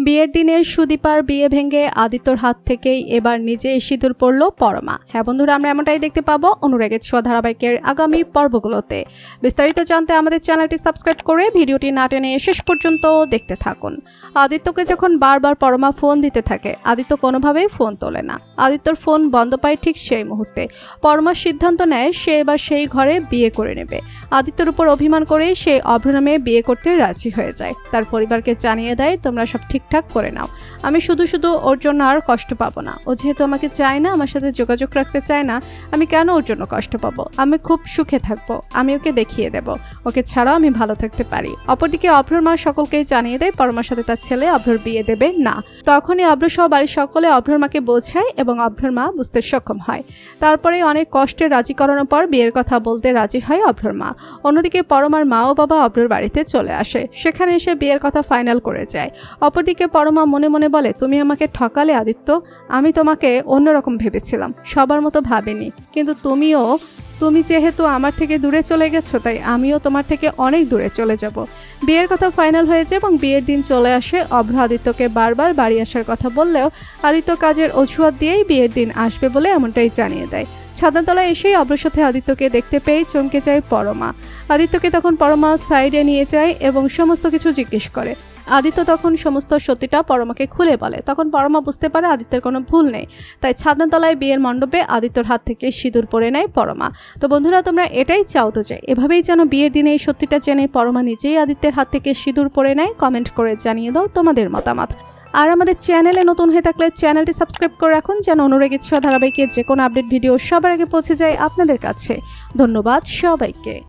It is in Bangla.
বিয়ের দিনে সুদীপার বিয়ে ভেঙে আদিত্যর হাত থেকেই এবার নিজে সিঁদুর পড়ল পরমা। হ্যাঁ বন্ধুরা, আমরা এমনটাই দেখতে পাবো অনুরাগের ছোঁয়া ধারাবাহিকের আগামী পর্বগুলোতে। বিস্তারিত জানতে আমাদের চ্যানেলটি সাবস্ক্রাইব করে ভিডিওটি না টেনে শেষ পর্যন্ত দেখতে থাকুন। আদিত্যকে যখন বারবার পরমা ফোন দিতে থাকে, আদিত্য কোনোভাবেই ফোন তোলে না। আদিত্যর ফোন বন্ধ পায় ঠিক সেই মুহূর্তে পরমা সিদ্ধান্ত নেয় সে এবার সেই ঘরে বিয়ে করে নেবে। আদিত্যর উপর অভিমান করে সে অভ্র নামে বিয়ে করতে রাজি হয়ে যায়। তার পরিবারকে জানিয়ে দেয়, তোমরা সব ঠিকঠাক করে নাও, আমি শুধু শুধু ওর জন্য আর কষ্ট পাবো না। ও যেহেতু আমাকে চায় না, আমার সাথে যোগাযোগ রাখতে চায় না, আমি কেন ওর জন্য কষ্ট পাবো? আমি খুব সুখে থাকবো, আমি ওকে দেখিয়ে দেব ওকে ছাড়াও আমি ভালো থাকতে পারি। অপরদিকে অভ্রর মা সকলকেই জানিয়ে দেয় পরমার সাথে তার ছেলে অভ্রর বিয়ে দেবে না। তখনই অভ্র সহ বাড়ির সকলে অভ্রর মাকে বোঝায় এবং অভ্রর মা বুঝতে সক্ষম হয়। তারপরে অনেক কষ্টে রাজি করানোর পর বিয়ের কথা বলতে রাজি হয় অভ্রর মা। অন্যদিকে পরমার মা ও বাবা অভ্রর বাড়িতে চলে আসে, সেখানে এসে বিয়ের কথা ফাইনাল করে যায়। অপরদিকে পরমা মনে মনে বলে, তুমি আমাকে ঠকালে আদিত্য, আমি তোমাকে অন্যরকম ভেবেছিলাম, সবার মতো ভাবিনি, কিন্তু তুমি যেহেতু আমার থেকে দূরে চলে গেছো, তাই আমিও তোমার থেকে অনেক দূরে চলে যাব। বিয়ের কথা ফাইনাল হয়েছে এবং বিয়ের দিন চলে আসে। অভ্র আদিত্যকে বারবার বাড়ি আসার কথা বললেও আদিত্য কাজের অজুহাত দিয়েই বিয়ের দিন আসবে বলে এমনটাই জানিয়ে দেয়। ছাদনাতলায় এসেই অভ্রের সাথে আদিত্যকে দেখতে পেয়ে চমকে যায় পরমা। আদিত্যকে তখন পরমা সাইডে নিয়ে যায় এবং সমস্ত কিছু জিজ্ঞেস করে। আদিত্য তখন সমস্ত সত্যিটা পরমাকে খুলে বলে। তখন পরমা বুঝতে পারে আদিত্যের কোনো ভুল নেই, তাই ছাদনাতলায় বিয়ের মণ্ডপে আদিত্যর হাত থেকে সিঁদুর পরে নেয় পরমা। তো বন্ধুরা, তোমরা এটাই চাও তো যে এভাবেই যেন বিয়ের দিনে এই সত্যিটা জেনে পরমা নিজেই আদিত্যের হাত থেকে সিঁদুর পরে নেয়? কমেন্ট করে জানিয়ে দাও তোমাদের মতামত। আর আমাদের চ্যানেলে নতুন হয়ে থাকলে চ্যানেলটি সাবস্ক্রাইব করে রাখুন, যেন অনুরাগের ছোঁয়া ধারাবাহিকের যে কোনো আপডেট ভিডিও সবার আগে পৌঁছে যায় আপনাদের কাছে। ধন্যবাদ সবাইকে।